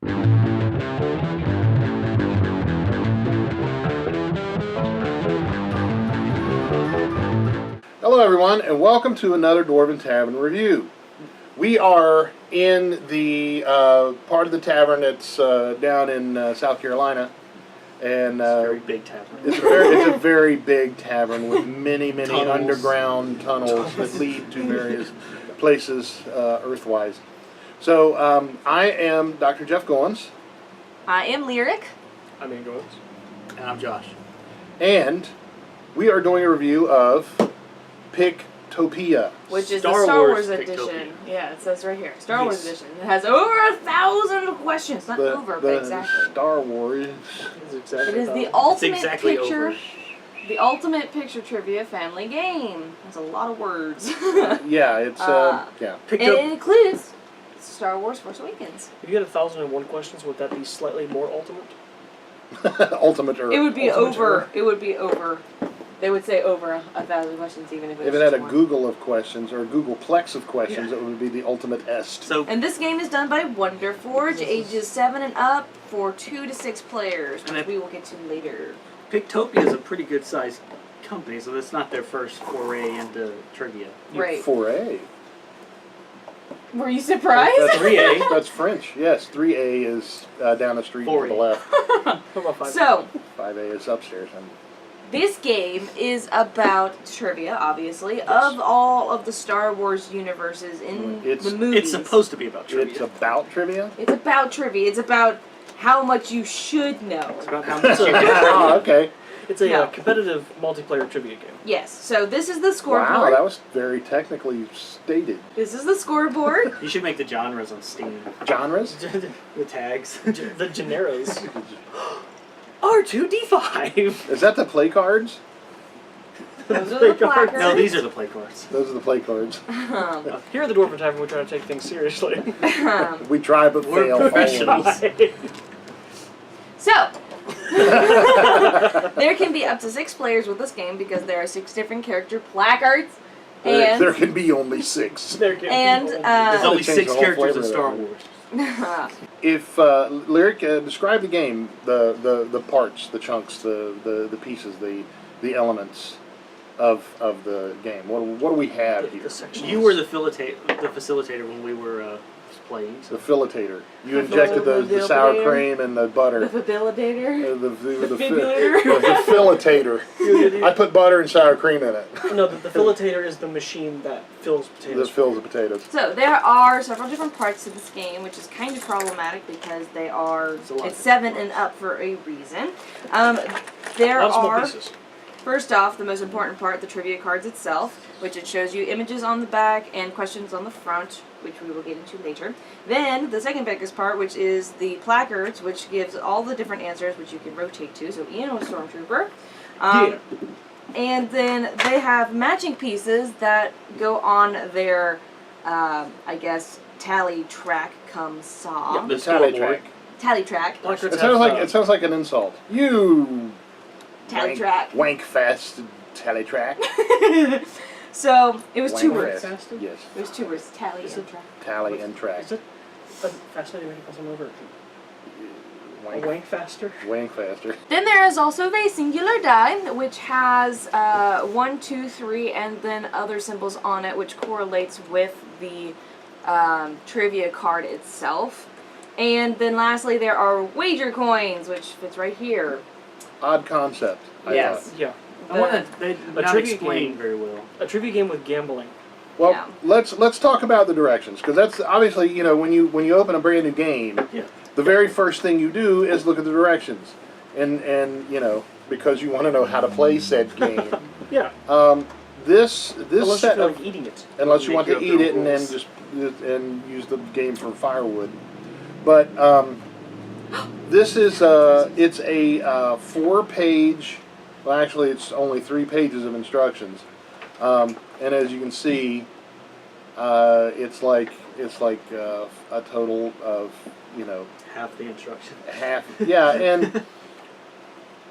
Hello everyone, and welcome to another Dwarven Tavern review. We are in the part of the tavern that's down in South Carolina, and It's a very big tavern. It's a very big tavern with many Tunnels. underground tunnels that lead to various places earthwise. So I am Dr. Jeff Goins. I am Lyric. I'm Ian Goins. And I'm Josh. And we are doing a review of Pictopia. Which is Star the Star Wars Wars edition. Pictopia. Yeah, it says right here. Star Wars edition. It has over 1,000 questions. Not over, but exactly. Star Wars. It is the ultimate exactly picture. over. The ultimate picture trivia family game. That's a lot of words. Yeah, it's yeah. And it includes Star Wars Force Awakens. If you had 1,001 questions, would that be slightly more ultimate? Ultimate Earth. It would be Ultimate over. Earth. It would be over. They would say over 1,000 questions, even if it was If it had a just one. Google of questions or a Googleplex of questions, it would be the ultimate est. So, And this game is done by Wonderforge, ages 7 and up, for 2 to 6 players, which we will get to later. Pictopia is a pretty good sized company, so that's not their first foray into trivia. Right. 4A. Were you surprised? That's 3A. That's French. Yes, 3A is down the street to 4A. the left. How about 5? So, 5A is upstairs. this game is about trivia, obviously, of all of the Star Wars universes in the movies. It's supposed to be about trivia. It's about trivia? It's about trivia. It's about how much you should know. It's about how much you Oh, okay. It's a No. Competitive multiplayer trivia game. Yes, so this is the scoreboard. Wow, that was very technically stated. This is the scoreboard. You should make the genres on Steam. Genres? The tags. The Generos. R2D5! Is that the play cards? Those are the placards. No, these are the play cards. Those are the play cards. Here at the Dwarven Tavern, we try to take things seriously. We try but We're fail professionals. always. So, there can be up to 6 players with this game because there are 6 different character placards. And There can be only 6. There can And, be There's only Change 6 the whole characters in flavor Star of it. Wars. If Lyric, describe the game, the parts, the chunks, the pieces, the elements of the game. What do we have here? the sections. You were the facilitator when we were playing. The So. fillator. You injected the sour cream and the the butter. defibrillator. The fillator. I put butter and sour cream in it. No, the fillator is the machine that fills potatoes. This fills the potatoes. So there are several different parts to this game, which is kind of problematic because they are it's 7 and up for a reason. There A lot of small are. pieces. First off, the most important part, the trivia cards itself, which it shows you images on the back and questions on the front, which we will get into later. Then, the second biggest part, which is the placards, which gives all the different answers, which you can rotate to. So Ian was Stormtrooper. Yeah. And then they have matching pieces that go on their, I guess, tally track come saw. Yep, the Tally scoreboard. track. Tally track. Placards It have, sounds like an insult. You Tally track. wank fast tally track. So, it was 2 Wank words. fast. Yes. It was 2 words. Tally Is and it- track. Tally and track. Is it a fascinating way to call someone over? Wank, A wank faster? wank faster. Then there is also a singular die, which has 1, 2, 3, and then other symbols on it, which correlates with the trivia card itself. And then lastly, there are wager coins, which fits right here. Odd concept. I Yes. thought. Yeah. I want to. They A not trivia explained game. very well. A trivia game with gambling. Well, Yeah. let's talk about the directions, because that's obviously, you know, when you open a brand new game, Yeah. the very first thing you do is look at the directions, and you know, because you want to know how to play said game. Yeah. This Unless you set feel of like eating it. unless you Make want you to up eat your it and then rules. just and use the game for firewood, but this is it's a 4-page. Well, actually, it's only 3 pages of instructions, and as you can see, it's like a total of, you know, Half the instruction. half. Yeah, and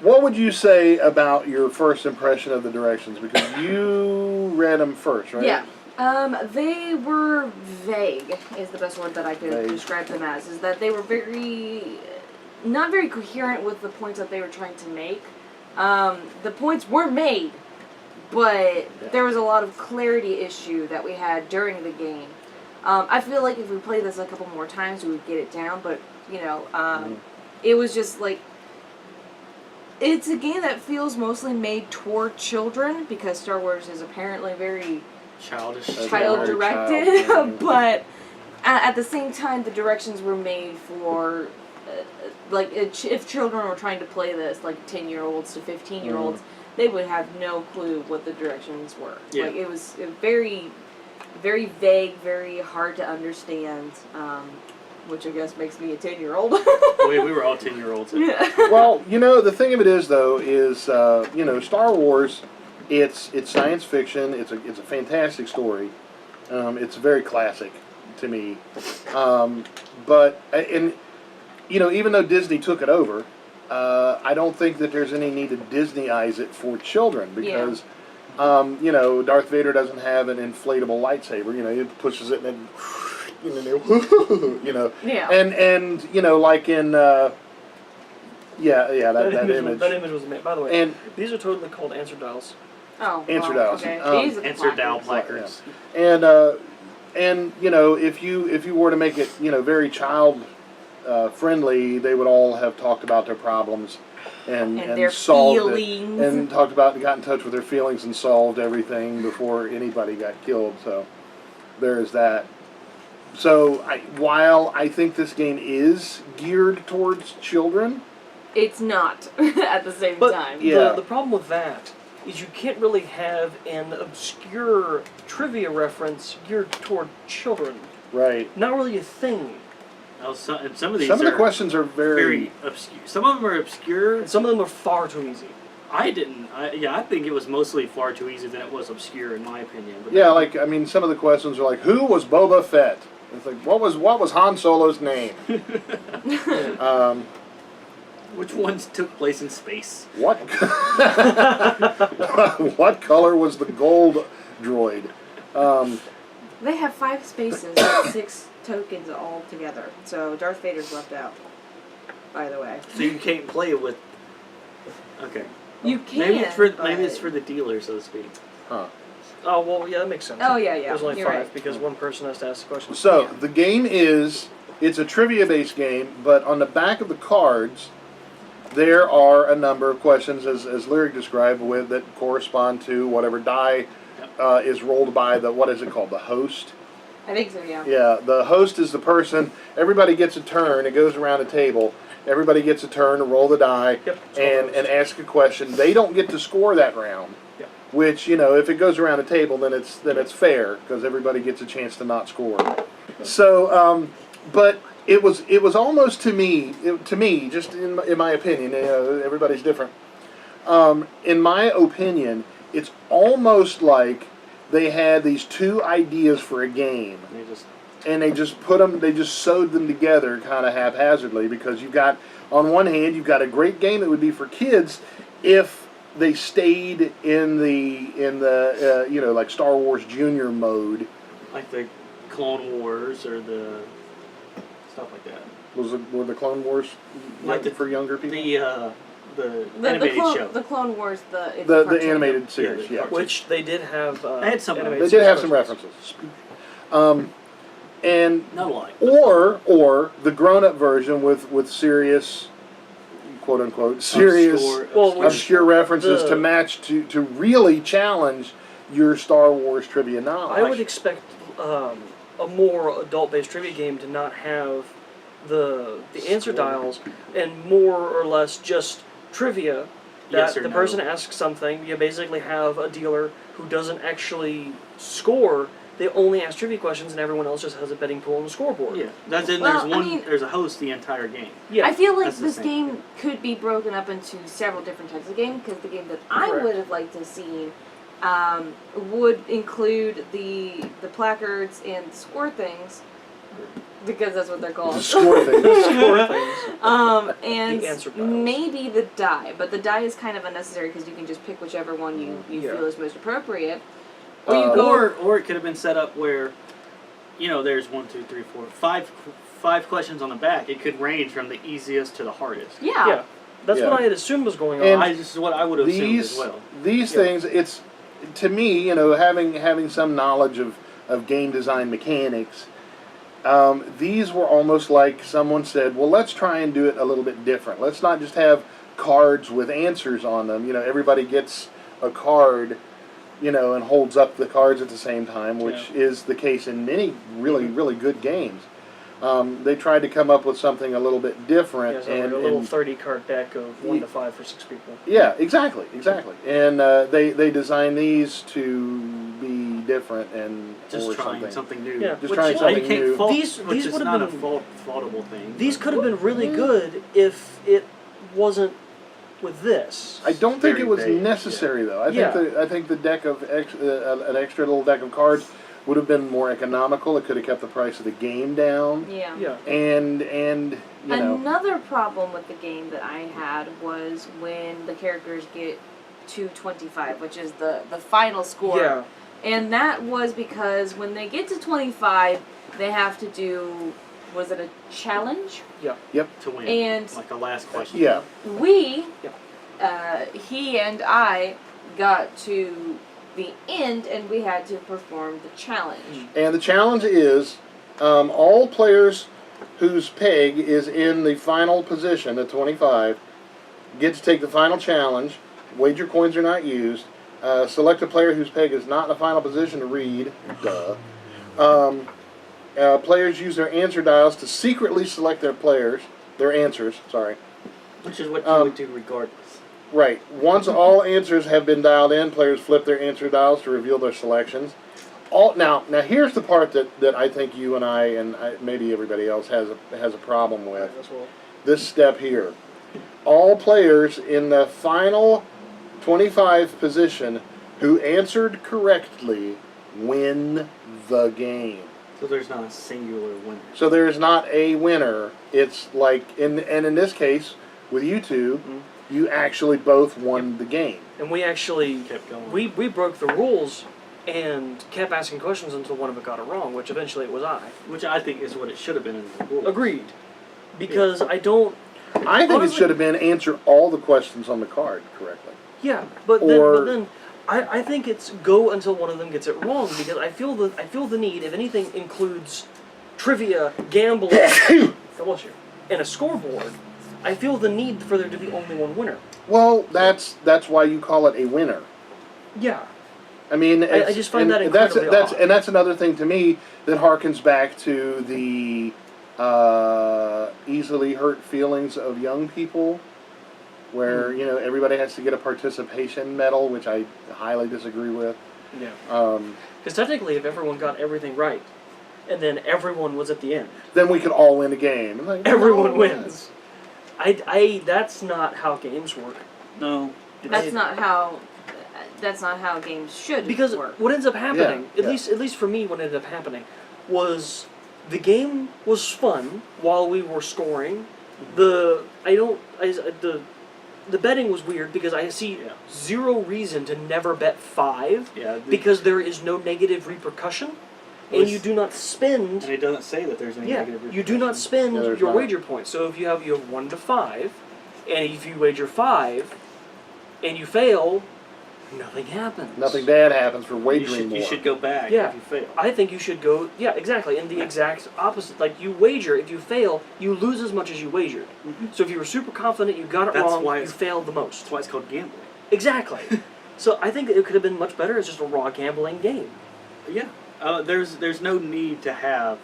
what would you say about your first impression of the directions? Because you read them first, right? Yeah. They were vague, is the best word that I could Vague. describe them as. Is that they were not very coherent with the points that they were trying to make. The points were made, but there was a lot of clarity issue that we had during the game. I feel like if we played this a couple more times, we would get it down, but, it was just like, it's a game that feels mostly made toward children, because Star Wars is apparently very Childish. child-directed, child, but at the same time, the directions were made for, if children were trying to play this, like 10-year-olds to 15-year-olds, they would have no clue what the directions were. Yeah. Like, it was very, very vague, very hard to understand, which I guess makes me a 10-year-old. we were all 10-year-olds. Yeah. Well, the thing of it is, though, is Star Wars. It's science fiction. It's a fantastic story. It's very classic to me. But even though Disney took it over, I don't think that there's any need to Disneyize it for children because, Darth Vader doesn't have an inflatable lightsaber. He pushes it and then, Yeah. And like in. That image. That image was made. By the way, And these are totally called answer dials. Oh, Answer well, dials. okay. These are the Answer dial placards. placards. and if you were to make it very child friendly, they would all have talked about their problems and their solved feelings. it and got in touch with their feelings and solved everything before anybody got killed. So there is that. So while I think this game is geared towards children, It's not at the same But time. Yeah. the problem with that is you can't really have an obscure trivia reference geared toward children. right? Not really a thing. Well, and some of these Some of the are questions are very obscure. Some of them are obscure. And some of them are far too easy. I think it was mostly far too easy than it was obscure, in my opinion. But Yeah, some of the questions are like, who was Boba Fett? It's like, what was Han Solo's name? Which ones took place in space? What what color was the gold droid? They have 5 spaces and 6 tokens all together. So Darth Vader's left out, by the way. So you can't play with. Okay. You can. Maybe it's for the dealer, so to speak. Huh. Oh, well, yeah, that makes sense. Oh, yeah. There's only You're 5 right. because one person has to ask the question. So Yeah. the game it's a trivia-based game, but on the back of the cards, there are a number of questions, as Lyric described, that correspond to whatever die is rolled by what is it called, the host? I think so, yeah. Yeah, the host is the person. Everybody gets a turn. It goes around the table. Everybody gets a turn to roll the die Yep. and ask a question. They don't get to score that round. Yep. Which, if it goes around the table, then it's fair because everybody gets a chance to not score. So, but it was almost to me, just in my opinion, everybody's different. In my opinion, it's almost like they had these 2 ideas for a game. And they just sewed them together kind of haphazardly because on one hand, you've got a great game that would be for kids if they stayed in the like Star Wars Junior mode. Like the Clone Wars or the stuff like that. Were the Clone Wars Like for younger people? The animated show. The Clone Wars, it's The cartoon. animated series, Yeah, yeah. Which they did have. They had some- animated They did have some series. references. And Not a lot. or the grown-up version with serious, quote unquote, serious obscure references to match to really challenge your Star Wars trivia knowledge. I would expect a more adult-based trivia game to not have the answer dials and more or less just trivia. That Yes or the no. person asks something, you basically have a dealer who doesn't actually score. They only ask trivia questions, and everyone else just has a betting pool on the scoreboard. Yeah. That's it. Well, There's a host the entire game. Yeah. I feel like That's the this same. game could be broken up into several different types of games because the game that I Correct. would have liked to see would include the placards and score things because that's what they're called. Score things. Score things. And The answer dials. maybe the die, but the die is kind of unnecessary because you can just pick whichever one you Yeah. feel is most appropriate. Or you go- Or it could have been set up where, there's 1, 2, 3, 4, 5 questions on the back. It could range from the easiest to the hardest. Yeah. That's Yeah. what I had assumed was going on. And This is what I would have assumed as well. These Yeah. things, it's to me, having some knowledge of game design mechanics. These were almost like someone said, well, let's try and do it a little bit different. Let's not just have cards with answers on them. Everybody gets a card, and holds up the cards at the same time, which is the case in many really, really good games. They tried to come up with something a little bit different. Yeah, so like a little 30-card deck of 1 to 5 for 6 people. Yeah, exactly. And they designed these to be different and Just or trying something new. Yeah. Just Which, trying you know, something you can't new. fault, These which is would not have a been- faultable thing. These could have been really good if it wasn't with this. I don't think Very it was vague, necessary though. Yeah. I think the deck of an extra little deck of cards would have been more economical. It could have kept the price of the game down. Yeah. Yeah. And you know, Another problem with the game that I had was when the characters get to 25, which is the final score. Yeah. And that was because when they get to 25, they have to do, was it a challenge? to win. And like a last question. yeah. we, Yep. he and I got to the end and we had to perform the challenge. And the challenge is all players whose peg is in the final position at 25 get to take the final challenge. Wager coins are not used. Select a player whose peg is not in the final position to read. Duh. Players use their answer dials to secretly select their answers. Sorry. Which is what you would do regardless. Right. Once all answers have been dialed in, players flip their answer dials to reveal their selections. Now here's the part that I think you and I and maybe everybody else has a problem with. As well. This step here. All players in the final 25 position who answered correctly win the game. So there's not a singular winner. So there is not a winner. It's like in this case with you two, you actually both won the game. And we actually Kept going. we broke the rules and kept asking questions until one of it got it wrong, which eventually it was I. Which I think is what it should have been in the rules. Agreed. Because I don't. I think Honestly- it should have been answer all the questions on the card correctly. Yeah, but Or- then I think it's go until one of them gets it wrong, because I feel the need, if anything includes trivia, gambling, bless you, and a scoreboard, I feel the need for there to be only one winner. Well, that's why you call it a winner. Yeah. I mean, I just find that incredibly odd. and that's another thing to me that harkens back to the easily hurt feelings of young people, where everybody has to get a participation medal, which I highly disagree with. Yeah. Um, Because technically, if everyone got everything right, and then everyone was at the end, then we could all win a game. Like, everyone no. wins. That's not how games work. No. That's not how games should Because work. what ends up happening, Yeah, at least for me, what ended up happening was the game was fun while we were scoring. The betting was weird because I see zero reason to never bet 5 Yeah. because there is no negative repercussion, Well, and you do not spend. And it doesn't say that there's any negative You do not repercussions. spend Yeah, there's your not. wager points. So if you have 1 to 5, and if you wager 5, and you fail, nothing happens. Nothing bad happens for You wagering more. should go back Yeah. if you fail. I think you should go. Yeah, exactly. In the exact opposite. Like you wager, if you fail, you lose as much as you wagered. So if you were super confident you got it That's wrong, why you it's- failed the most. That's why it's called gambling. Exactly. So I think it could have been much better as just a raw gambling game. Yeah. There's no need to have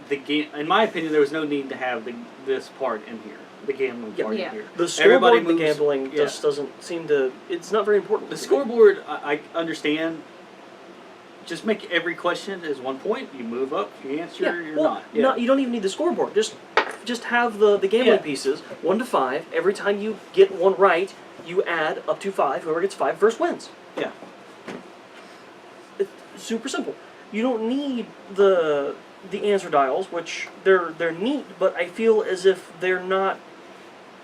the game. In my opinion, there was no need to have this part in here, the gambling part Yeah. in here. The Everybody scoreboard and the moves- gambling yeah. just doesn't seem to. It's not very important. The to me. scoreboard, I understand. Just make every question as 1 point. You move up, you answer, Yeah. you're Well, not. Yeah. you don't even need the scoreboard. Just have the gambling Yeah. pieces 1 to 5. Every time you get one right, you add up to 5. Whoever gets 5 first wins. Yeah. It's super simple. You don't need the answer dials, which they're neat, but I feel as if they're not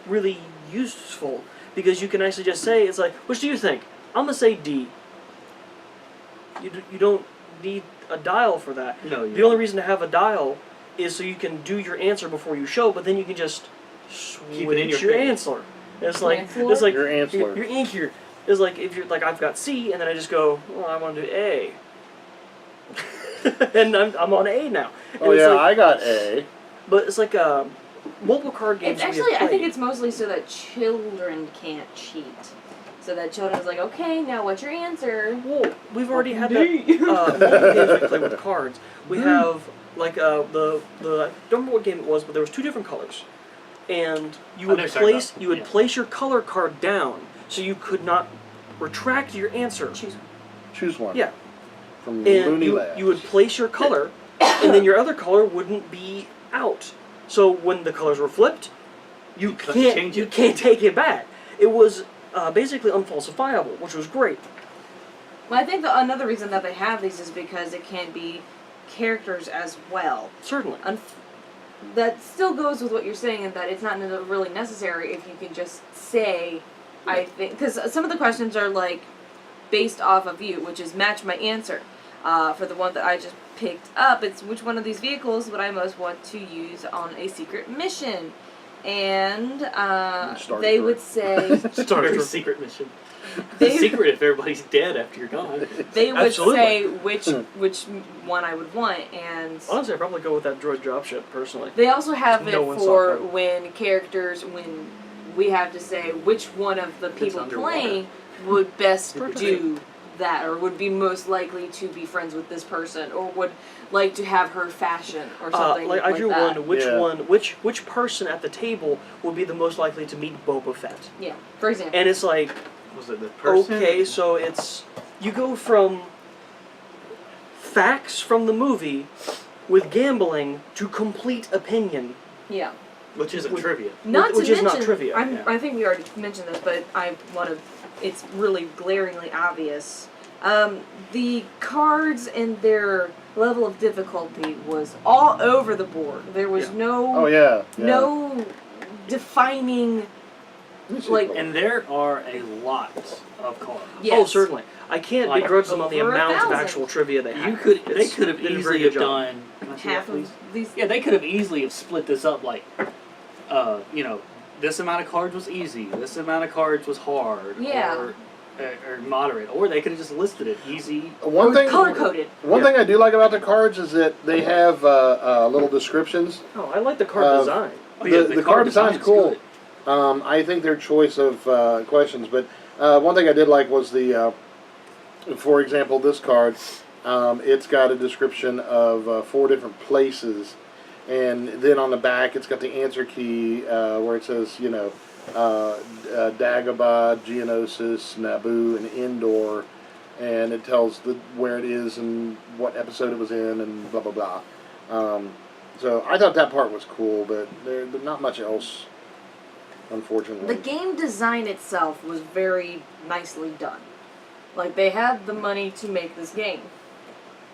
really useful because you can actually just say, it's like, which do you think? I'm gonna say D. You don't need a dial for that. No, you The only reason to have a dial is so you can do your answer before you show, but then you can just Keep it in switch your your head. answer. It's like Answer? it's like Your answer. Your answer is like if you're like I've got C and then I just go, well, I want to do A. And I'm on A now. And Oh it's yeah, like, I got A. but it's like multiple card games. It's we have actually, I think played. it's mostly so that children can't cheat. So that children's like, okay, now what's your answer? Well, we've already had D. that multiple games we play with cards. We have like the I don't remember what game it was, but there was 2 different colors, and you I would know what you're talking place about. you would Yeah. place your color card down so you could not retract your answer. Choose. Choose one. Yeah, From and Looney you Labs. would place your color, and then your other color wouldn't be out. So when the colors were flipped, you couldn't can't change you it? can't take it back. It was basically unfalsifiable, which was great. Well, I think another reason that they have these is because it can be characters as well. Certainly. That still goes with what you're saying, in that it's not really necessary if you can just say, I think, because some of the questions are like based off of you, which is match my answer. For the one that I just picked up, it's which one of these vehicles would I most want to use on a secret mission? And Star they Trek. would say Very secret mission. they, Secret if everybody's dead after you're gone. they would Absolutely. say which one I would want, and Honestly, I'd probably go with that droid dropship personally. they also have No it one saw for coming. when we have to say which one of the people underwater. playing would best Perfect. do that, or would be most likely to be friends with this person, or would like to have her fashion or something Like I drew that. one, which person at the table would be the most likely to meet Boba Fett? Yeah, for example. And it's like, Was it the person? okay, so it's you go from facts from the movie with gambling to complete opinion. Yeah. Which isn't Which- trivia. Not which to is not mention, trivia. Yeah. I think we already mentioned this, but I want to. It's really glaringly obvious. The cards and their level of difficulty was all over the board. There was Yeah. no Oh yeah. no defining. like- And there are a lot of cards. Yes. Oh, certainly. I can't Like, begrudge them on the over amount of 1,000. actual trivia they You have. could. They It's- could have did a very easily good have job. done. Can I see Half that, please? of these. Yeah, they could have easily have split this up like, this amount of cards was easy, this amount of cards was hard, Yeah. or moderate, or they could have just listed it easy. One thing. Color coded. One Yeah. thing I do like about the cards is that they have little descriptions. Oh, I like the card design. Oh, yeah, The card design's cool. good. I think their choice of questions, but one thing I did like was the, for example, this card. It's got a description of 4 different places, and then on the back it's got the answer key where it says, Dagobah, Geonosis, Naboo, and Endor, and it tells where it is and what episode it was in, and blah blah blah. So I thought that part was cool, but there's not much else, unfortunately. The game design itself was very nicely done. Like, they had the money to make this game.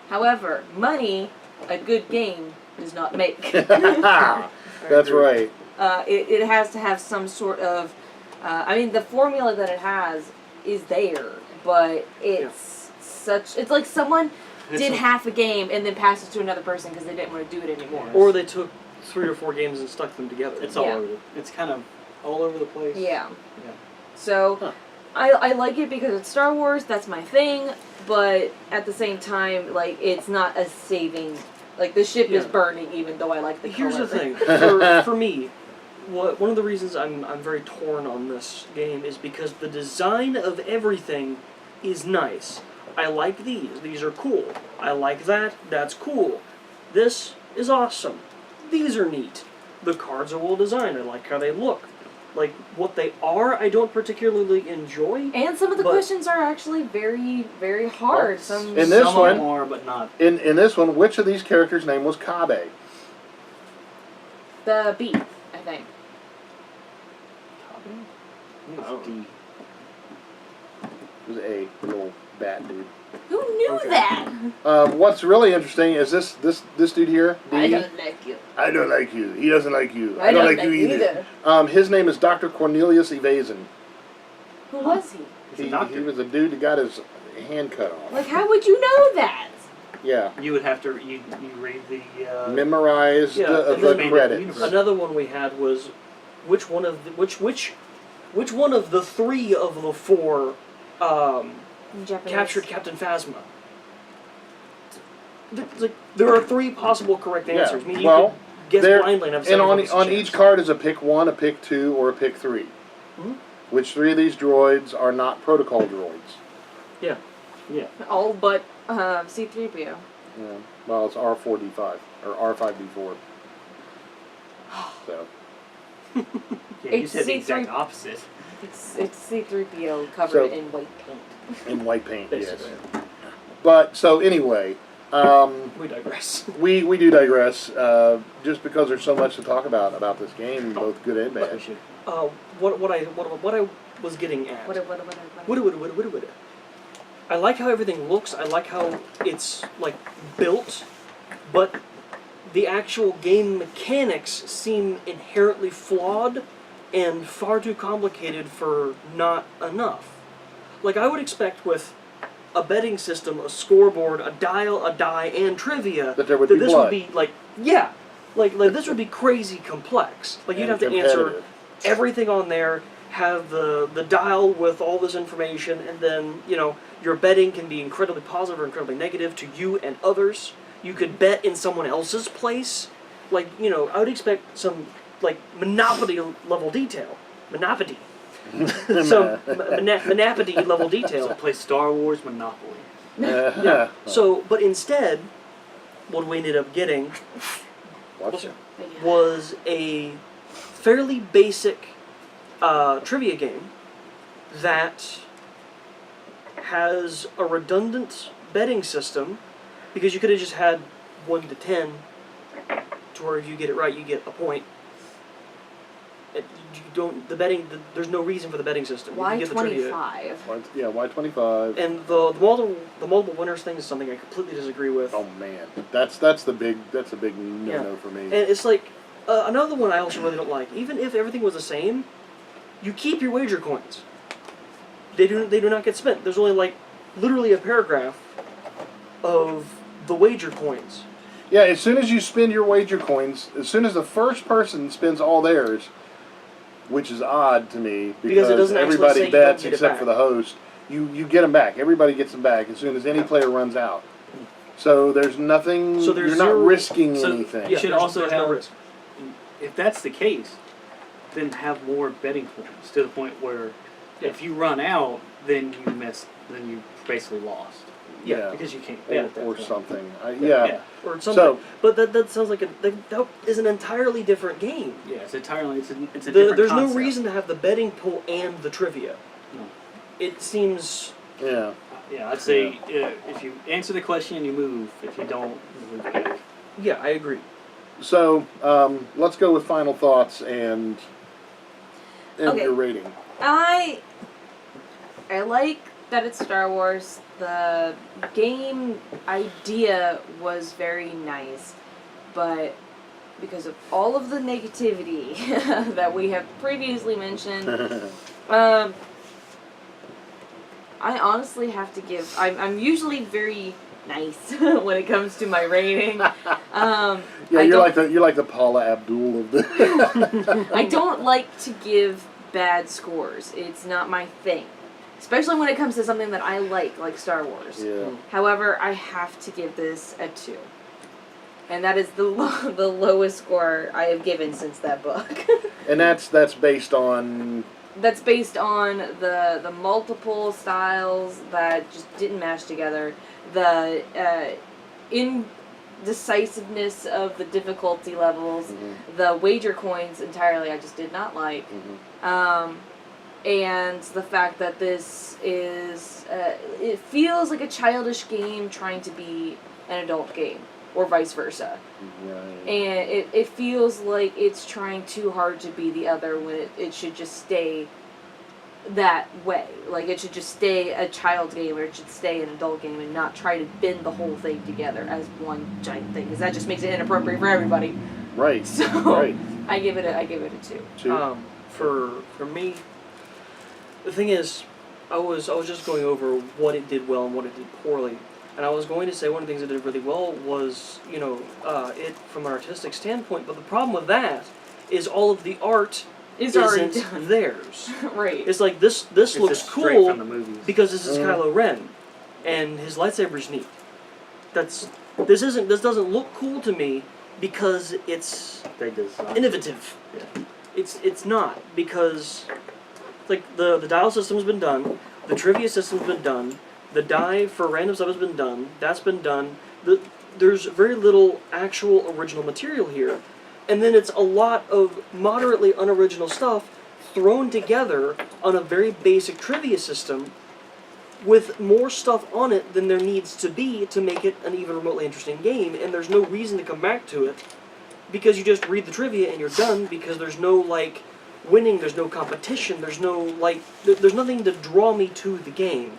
However, money, a good game, does not make. That's right. It has to have some sort of. The formula that it has is there, but it's it's like someone did half a game and then passed it to another person because they didn't want to do it anymore. Or they took 3 or 4 games and stuck them together. It's all Yeah. over. It's kind of all over the place. Yeah. Yeah. So, Huh. I like it because it's Star Wars. That's my thing. But at the same time, like, it's not a saving. Like, the ship is Yeah. burning, even though I like the Here's color. the thing. For me, one of the reasons I'm very torn on this game is because the design of everything is nice. I like these. These are cool. I like that. That's cool. This is awesome. These are neat. The cards are well designed. I like how they look. Like, what they are, I don't particularly enjoy. And some of the But- questions are actually very, very hard. Well, Some in this Some one- of them are, but not. In this one, which of these characters' name was Kabe? the B, I think. Oh. D. It was A, little bat dude. Who knew Okay. that? What's really interesting is this dude here. D. I don't like you. I don't like you. He doesn't like you. I don't like you either. His name is Dr. Cornelius Evasion. Who was he? He's a doctor. He was a dude that got his hand cut off. Like, how would you know that? Yeah. You would have to you read the Memorize Yeah, the and then- credits. Universe. Another one we had was which one of the three of the four Japanese. captured Captain Phasma? There are three possible correct Yeah. answers. I mean, you Well, could guess there- blindly and have And on 70% on chance. each card is a pick 1, a pick 2, or a pick 3. Mhm. Which 3 of these droids are not protocol droids? Yeah. All but C-3PO. Yeah. Well, it's R4D5 or R5D4. So Yeah, you It's said the exact C3 opposite. It's C-3PO covered So- in white paint. in white paint, yes. Basically. But so anyway, We digress. we do digress. Just because there's so much to talk about this game, both good and bad. What I was getting at. What? I like how everything looks. I like how it's like built, but the actual game mechanics seem inherently flawed and far too complicated for not enough. Like I would expect with a betting system, a scoreboard, a dial, a die, and trivia, That there would be this blood. would be like like this would be crazy complex. Like you'd And have to answer competitive. everything on there, have the dial with all this information, and then, you know, your betting can be incredibly positive or incredibly negative to you and others. You could bet in someone else's place. Like, you know, I would expect some, like, Monopoly level detail. Monopoly. Some Monopoly level So detail. play Star Wars Monopoly. Yeah. So, but instead, what we ended up getting Watch it. was a fairly basic trivia game that has a redundant betting system, because you could have just had 1 to 10 to where if you get it right you get a point. You don't there's no reason for the betting system. You Why can get the trivia. 25? Yeah, Y25. And the multiple winners thing is something I completely disagree with. Oh man, that's a big no for me. And it's like another one I also really don't like. Even if everything was the same, you keep your wager coins. They do not get spent. There's only like literally a paragraph of the wager coins. Yeah, as soon as you spend your wager coins, as soon as the first person spends all theirs, which is odd to me because It doesn't actually say everybody you don't bets get it except back. for the host, you get them back. Everybody gets them back as soon as any player runs out. So there's nothing. So there's you're not zero- risking so- anything. You should there's- also there's no have- risk. If that's the case, then have more betting points to the point where if you run out, then you then you basically lost. Yeah. Because you can't bet Yeah. at that Or point. something. Yeah. Or something. So- But that sounds like that is an entirely different game. Yeah, it's a different There's concept. no reason to have the betting pool and the trivia. No. It seems. Yeah. Yeah, I'd say if you answer the question, you move. If you don't, you move back. Yeah, I agree. So let's go with final thoughts and Okay. your rating. I like that it's Star Wars. The game idea was very nice, but because of all of the negativity that we have previously mentioned, I honestly have to give. I'm usually very nice when it comes to my rating. Yeah, I you're like the Paula Abdul of the. I don't like to give bad scores. It's not my thing. Especially when it comes to something that I like Star Wars. Yeah. However, I have to give this a 2. And that is the lowest score I have given since that book. And that's based on. That's based on the multiple styles that just didn't match together. The indecisiveness of the difficulty levels. Mhm. The wager coins entirely I just did not like. Mhm. And the fact that this is, it feels like a childish game trying to be an adult game, or vice versa. Right. And it feels like it's trying too hard to be the other when it should just stay that way. Like, it should just stay a child game, or it should stay an adult game, and not try to bend the whole thing together as one giant thing, because that just makes it inappropriate for everybody. Right. So, Right. I give it a 2. 2. For me, the thing is, I was just going over what it did well and what it did poorly, and I was going to say one of the things it did really well was, it from an artistic standpoint. But the problem with that is all of the art It's already isn't done. theirs. Right. It's like this It's looks just straight cool from the movies. because this is Mm. Kylo Ren, and his lightsaber's neat. This doesn't look cool to me because it's They designed. innovative. Yeah. It's not, because like the dial system's been done, the trivia system's been done, the die for random stuff has been done, that's been done. There's very little actual original material here. And then it's a lot of moderately unoriginal stuff thrown together on a very basic trivia system with more stuff on it than there needs to be to make it an even remotely interesting game, and there's no reason to come back to it because you just read the trivia and you're done, because there's no winning, there's no competition, there's no there's nothing to draw me to the game.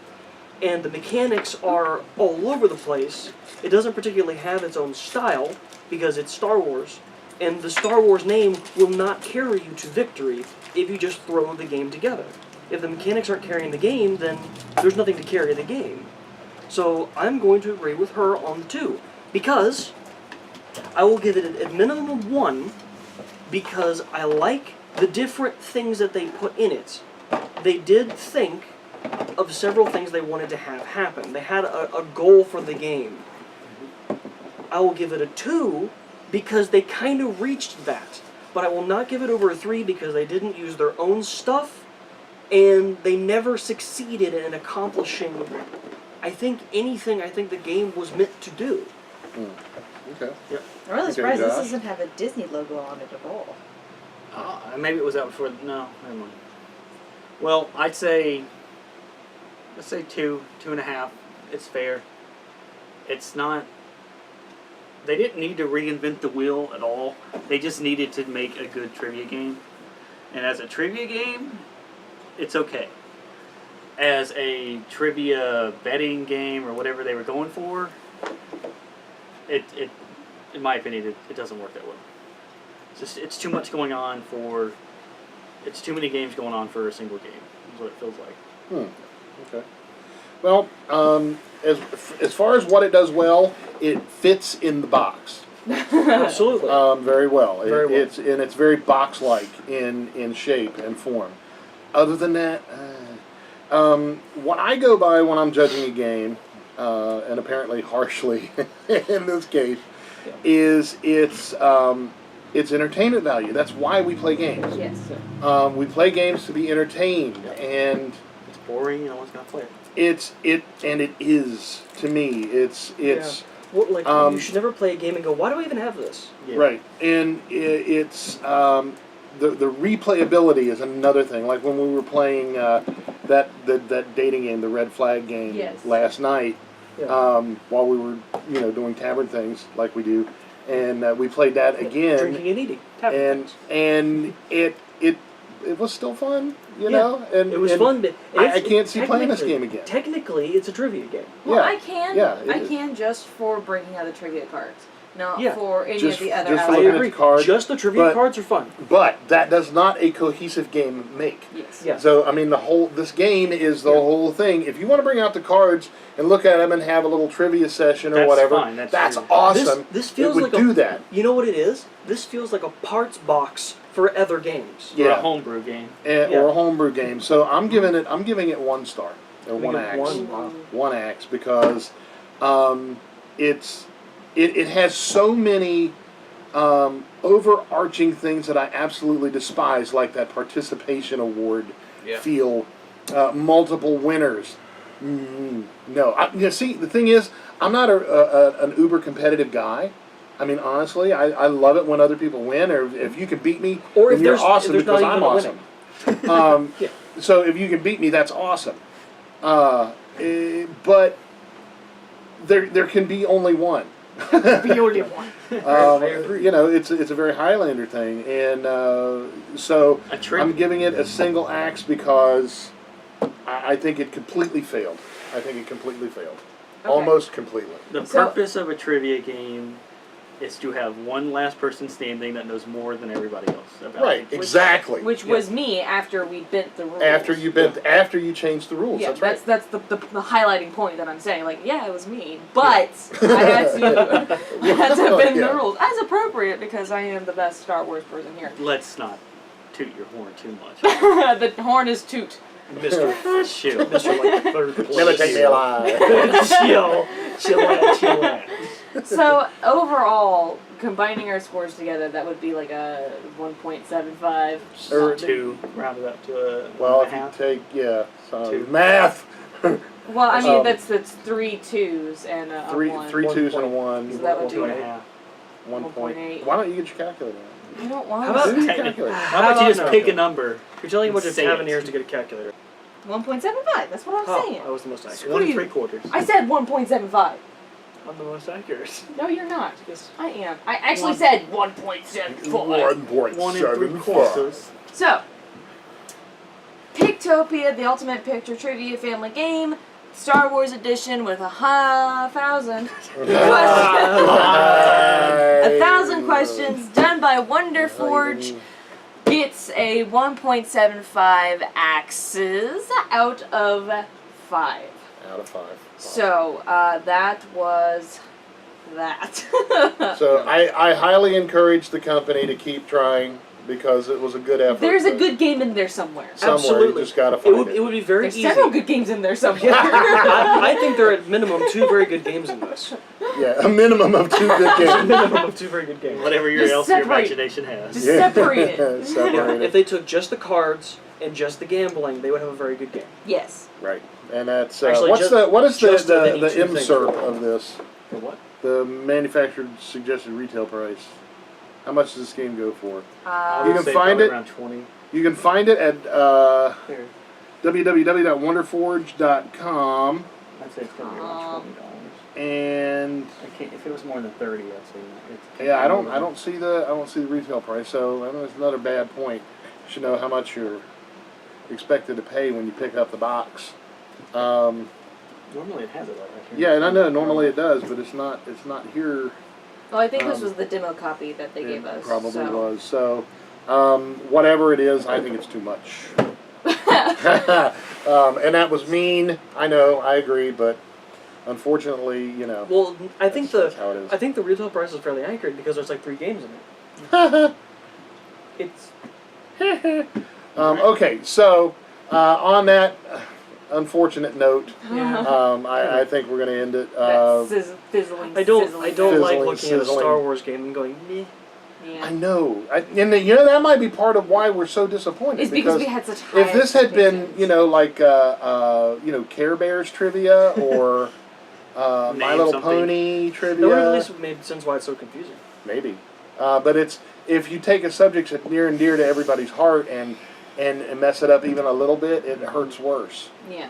And the mechanics are all over the place. It doesn't particularly have its own style because it's Star Wars, and the Star Wars name will not carry you to victory if you just throw the game together. If the mechanics aren't carrying the game, then there's nothing to carry the game. So I'm going to agree with her on the 2, because I will give it a minimum of 1, because I like the different things that they put in it. They did think of several things they wanted to have happen. They had a goal for the game. I will give it a 2 because they kind of reached that. But I will not give it over a 3 because they didn't use their own stuff, and they never succeeded in accomplishing, I think the game was meant to do. Okay. I'm really Okay, surprised this Josh? doesn't have a Disney logo on it at all. Maybe it was out before. No, never mind. Well, let's say 2, 2.5. It's fair. It's not. They didn't need to reinvent the wheel at all. They just needed to make a good trivia game. And as a trivia game, it's okay. As a trivia betting game or whatever they were going for, it in my opinion, it doesn't work that well. It's too much going on for. It's too many games going on for a single game. Is what it feels like. Okay. Well, as far as what it does well, it fits in the box Absolutely. very well. Very well. It's very box-like in shape and form. Other than that, what I go by when I'm judging a game, and apparently harshly in this case, is its entertainment value. That's why we play games. Yes. We play games to be entertained, and It's boring. No one's gonna play it. it is to me. It's Well, you should never play a game and go, why do I even have this? Yeah. right, and it's the replayability is another thing. Like when we were playing that dating game, the Red Flag game, Yes. last night, Yeah. while we were doing tavern things like we do, and we played that again, Drinking and eating. Tavern and things. and it was still fun, Yeah. know, and It was and fun, but I can't see playing this technically- game again. Technically, it's a trivia game. Well, Yeah. I can. Yeah, it I is. can just for breaking out the trivia cards, not Yeah. for any Just- of the other just for I looking at aspects. the agree. card, Just the trivia but- cards are fun. But that does not a cohesive game make. Yes. Yeah. So I mean, this game is the whole thing. If you want to bring out the cards and look at them and have a little trivia session or That's whatever, fine, that's true. awesome. This feels it would like do that. You know what it is? This feels like a parts box for other games. Or a Yeah, homebrew game. or Yeah. a homebrew game. So I'm giving it 1 star or Give 1 it axe. wow. 1 axe because it has so many overarching things that I absolutely despise, like that participation award feel, multiple winners. No, see, the thing is, I'm not an uber competitive guy. I mean, honestly, I love it when other people win, or if you can beat me, Or then if you're there's- awesome if there's because not I'm even a awesome. Yeah. So if you can beat me, that's awesome. But there can be only one. The only one. I agree. It's a very Highlander thing, and so A trick. I'm giving it a single axe because I think it completely failed. Okay. Almost completely. The So- purpose of a trivia game is to have one last person standing that knows more than everybody else about Right, it. exactly. Which was me after we bent the rules. After you changed the rules. Yeah, that's right. that's the highlighting point that I'm saying. Like, yeah, it was me, but I had to bend the rules as appropriate because I am the best Star Wars person here. Let's not toot your horn too much. The horn is toot. Mr. Chill. Mr. like third place. Never take me alive. Chill out. So overall, combining our scores together, that would be like a 1.75. Or- 2, rounded up to a Well, if 1.5. you take, Two. math. Well, I mean, Um, that's 3 2s and a Three 1. 2s and a 1. So that would be 2.5. 1.8. Why don't you get your calculator? I don't want How about- Do your Technically. calculator. How about you just no. pick a number? You're telling a bunch of Say it. Taverneers to get a calculator. 1.75. That's what I'm saying. That was the most accurate. 1 you. 3/4. I said 1.75. I'm the most accurate. No, you're not. Yes. I am. I actually said 1.75. 1 3/4. So, Pictopia, the ultimate picture trivia family game, Star Wars edition with 1,000 questions done by Wonderforge, gets a 1.75 axes out of 5. Out of 5. So, that was that. So I highly encourage the company to keep trying because it was a good effort. There's a but good game in there somewhere. somewhere Absolutely. you just gotta It find would, it. it would be very There's easy. several good games in there somewhere. I think there are at minimum 2 very good games in this. Yeah, a minimum of 2 good games. Minimum of 2 very good games. Whatever Just your separate. imagination has. Just separate it. Separate If it. they took just the cards and just the gambling, they would have a very good game. Yes. Right, and that's Actually, what is just the of any two things MSRP would work. of this? For what? The manufactured suggested retail price. How much does this game go for? I You would can say find probably it- around 20. You can find it at Here. www.wonderforge.com, I'd say it's gonna be around $20. and I can't. If it was more than 30, I'd say it's. yeah, I don't see the retail price, so I know it's another bad point. You should know how much you're expected to pay when you pick up the box. Normally it has it right here. Yeah, and I know normally it does, but it's not here. Well, I think this Um, was the demo copy that they gave us. It probably so. was. So, whatever it is, I think it's too much. And that was mean. I know. I agree, but unfortunately, you know. Well, I think that's how it is. I think the retail price is fairly accurate because there's like 3 games in it. It's Okay, so on that unfortunate note, yeah. I think we're going to end it. Fizzling. I don't sizzling. like Fizzling, looking at a sizzling. Star Wars game and going meh. Yeah. I know, and you know that might be part of why we're so disappointed. It's because we had such high if this had been, expectations. you know, like Care Bears trivia or My Name Little something. Pony That would have at trivia, least made sense why it's so confusing. maybe. But it's if you take a subject that's near and dear to everybody's heart and mess it up even a little bit, it hurts worse. Yeah.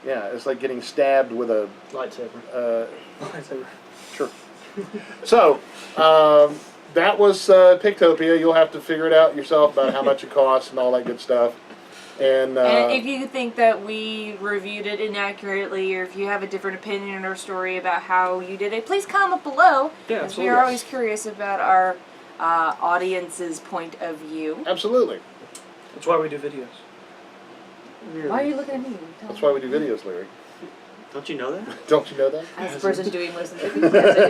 Yeah, it's like getting stabbed with a. Lightsaber. Lightsaber. Sure. So, that was Pictopia. You'll have to figure it out yourself about how much it costs and all that good stuff. And if you think that we reviewed it inaccurately, or if you have a different opinion or story about how you did it, please comment below. Yeah, Because we absolutely. are always curious about our audience's point of view. absolutely. That's why we do videos. Why are you looking at me? Tell That's me. why we do videos, Larry. Don't you know that? Don't you know that? As the person doing most of the videos, yes, I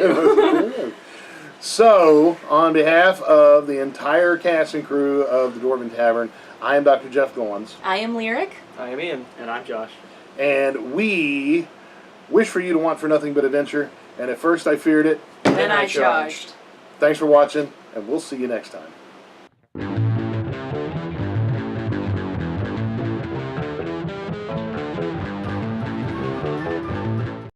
do. So, on behalf of the entire cast and crew of the Dwarven Tavern, I am Dr. Jeff Gowans, I am Lyric. I am Ian. And I'm Josh. and we wish for you to want for nothing but adventure, and at first I feared it. Then I charged. Thanks for watching, and we'll see you next time.